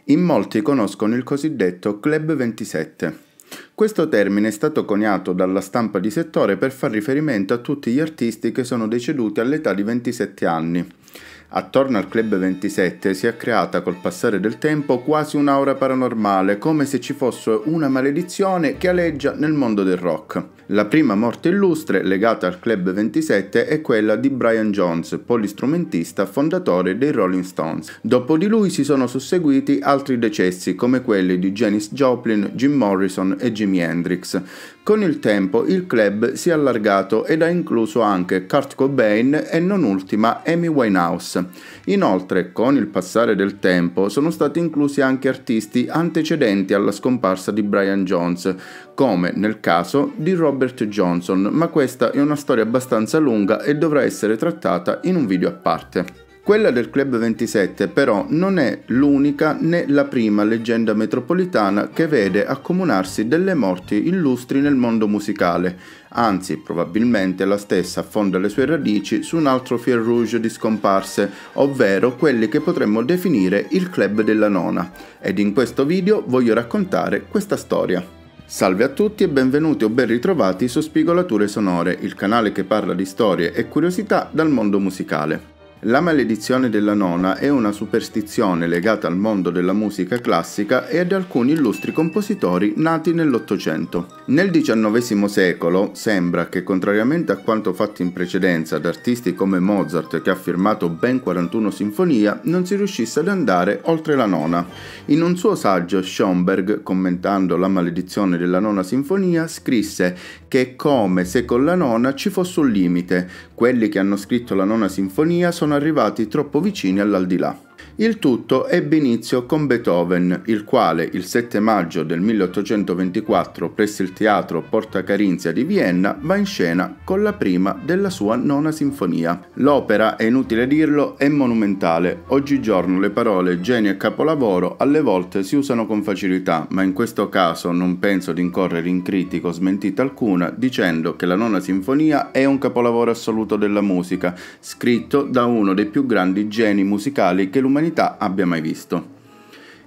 In molti conoscono il cosiddetto Club 27. Questo termine è stato coniato dalla stampa di settore per far riferimento a tutti gli artisti che sono deceduti all'età di 27 anni. Attorno al Club 27 si è creata col passare del tempo quasi un'aura paranormale, come se ci fosse una maledizione che aleggia nel mondo del rock. La prima morte illustre legata al Club 27 è quella di Brian Jones, polistrumentista fondatore dei Rolling Stones. Dopo di lui si sono susseguiti altri decessi come quelli di Janis Joplin, Jim Morrison e Jimi Hendrix. Con il tempo il club si è allargato ed ha incluso anche Kurt Cobain e non ultima Amy Winehouse. Inoltre, con il passare del tempo sono stati inclusi anche artisti antecedenti alla scomparsa di Brian Jones, come nel caso di Robert Johnson, ma questa è una storia abbastanza lunga e dovrà essere trattata in un video a parte. Quella del Club 27 però non è l'unica né la prima leggenda metropolitana che vede accomunarsi delle morti illustri nel mondo musicale, anzi probabilmente la stessa affonda le sue radici su un altro fil rouge di scomparse, ovvero quelli che potremmo definire il Club della Nona, ed in questo video voglio raccontare questa storia. Salve a tutti e benvenuti o ben ritrovati su Spigolature Sonore, il canale che parla di storie e curiosità dal mondo musicale. La maledizione della nona è una superstizione legata al mondo della musica classica e ad alcuni illustri compositori nati nell'Ottocento. Nel XIX secolo sembra che, contrariamente a quanto fatto in precedenza da artisti come Mozart, che ha firmato ben 41 sinfonie, non si riuscisse ad andare oltre la nona. In un suo saggio Schoenberg, commentando la maledizione della nona sinfonia, scrisse che è come se con la nona ci fosse un limite. Quelli che hanno scritto la nona sinfonia sono arrivati troppo vicini all'aldilà. Il tutto ebbe inizio con Beethoven, il quale il 7 maggio del 1824 presso il teatro Porta Carinzia di Vienna va in scena con la prima della sua nona sinfonia. L'opera, è inutile dirlo, è monumentale. Oggigiorno le parole genio e capolavoro alle volte si usano con facilità, ma in questo caso non penso di incorrere in critica o smentita alcuna dicendo che la nona sinfonia è un capolavoro assoluto della musica, scritto da uno dei più grandi geni musicali che l'umanità abbia mai visto.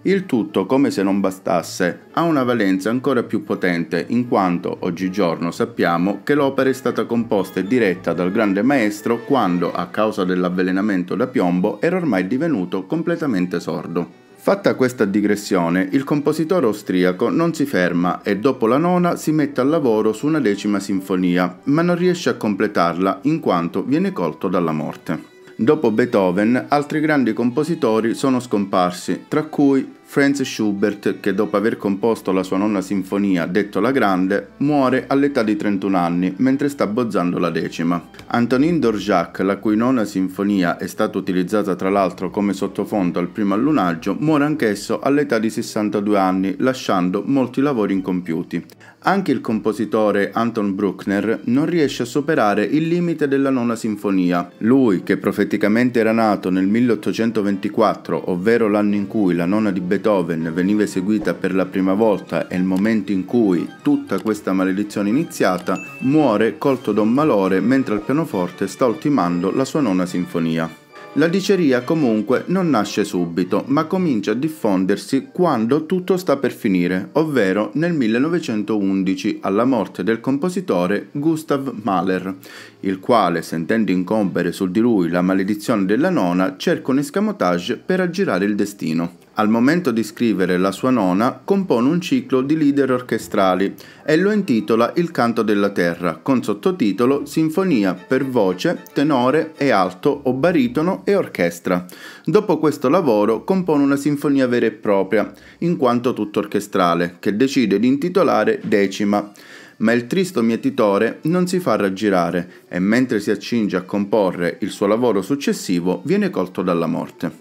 Il tutto, come se non bastasse, ha una valenza ancora più potente in quanto oggigiorno sappiamo che l'opera è stata composta e diretta dal grande maestro quando, a causa dell'avvelenamento da piombo, era ormai divenuto completamente sordo. Fatta questa digressione, il compositore austriaco non si ferma e dopo la nona si mette al lavoro su una 10ª sinfonia, ma non riesce a completarla in quanto viene colto dalla morte. Dopo Beethoven, altri grandi compositori sono scomparsi, tra cui Franz Schubert, che dopo aver composto la sua nona sinfonia, detto la Grande, muore all'età di 31 anni, mentre sta bozzando la 10ª. Antonin Dvořák, la cui nona sinfonia è stata utilizzata tra l'altro come sottofondo al primo allunaggio, muore anch'esso all'età di 62 anni, lasciando molti lavori incompiuti. Anche il compositore Anton Bruckner non riesce a superare il limite della nona sinfonia. Lui, che profeticamente era nato nel 1824, ovvero l'anno in cui la nona di Beethoven veniva eseguita per la prima volta e il momento in cui tutta questa maledizione è iniziata, muore colto da un malore mentre al pianoforte sta ultimando la sua nona sinfonia. La diceria comunque non nasce subito, ma comincia a diffondersi quando tutto sta per finire, ovvero nel 1911 alla morte del compositore Gustav Mahler, il quale, sentendo incombere su di lui la maledizione della nona, cerca un escamotage per aggirare il destino. Al momento di scrivere la sua nona, compone un ciclo di lieder orchestrali e lo intitola Il canto della terra, con sottotitolo Sinfonia per voce, tenore e alto o baritono e orchestra. Dopo questo lavoro compone una sinfonia vera e propria, in quanto tutto orchestrale, che decide di intitolare 10ª. Ma il tristo mietitore non si fa raggirare e mentre si accinge a comporre il suo lavoro successivo viene colto dalla morte.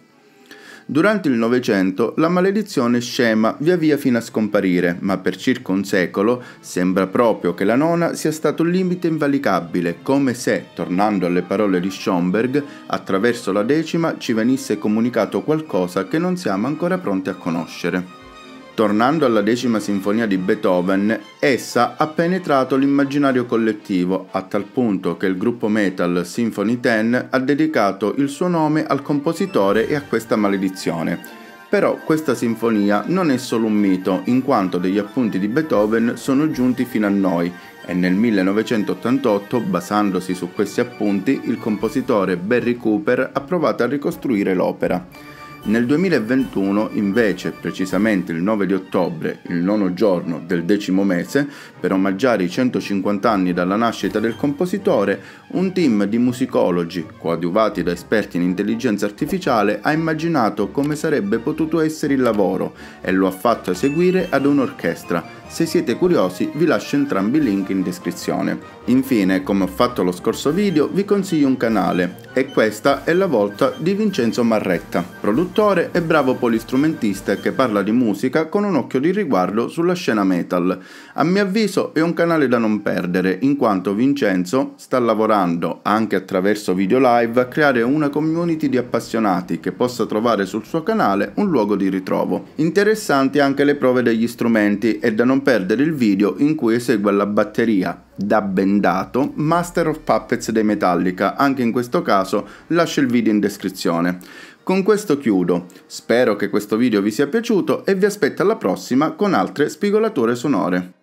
Durante il Novecento la maledizione scema via via fino a scomparire, ma per circa un secolo sembra proprio che la nona sia stato un limite invalicabile, come se, tornando alle parole di Schoenberg, attraverso la 10ª ci venisse comunicato qualcosa che non siamo ancora pronti a conoscere. Tornando alla 10ª sinfonia di Beethoven, essa ha penetrato l'immaginario collettivo, a tal punto che il gruppo metal Symphony X ha dedicato il suo nome al compositore e a questa maledizione. Però questa sinfonia non è solo un mito, in quanto degli appunti di Beethoven sono giunti fino a noi e nel 1988, basandosi su questi appunti, il compositore Barry Cooper ha provato a ricostruire l'opera. Nel 2021, invece, precisamente il 9 di ottobre, il nono giorno del 10° mese, per omaggiare i 150 anni dalla nascita del compositore, un team di musicologi, coadiuvati da esperti in intelligenza artificiale, ha immaginato come sarebbe potuto essere il lavoro e lo ha fatto eseguire ad un'orchestra. Se siete curiosi, vi lascio entrambi i link in descrizione. Infine, come ho fatto lo scorso video, vi consiglio un canale, e questa è la volta di Vincenzo Marretta, produttore e bravo polistrumentista che parla di musica con un occhio di riguardo sulla scena metal. A mio avviso è un canale da non perdere, in quanto Vincenzo sta lavorando, anche attraverso video live, a creare una community di appassionati che possa trovare sul suo canale un luogo di ritrovo. Interessanti anche le prove degli strumenti, e da non perdere il video in cui esegue alla batteria, da bendato, Master of Puppets dei Metallica. Anche in questo caso lascio il video in descrizione. Con questo chiudo, spero che questo video vi sia piaciuto e vi aspetto alla prossima con altre spigolature sonore.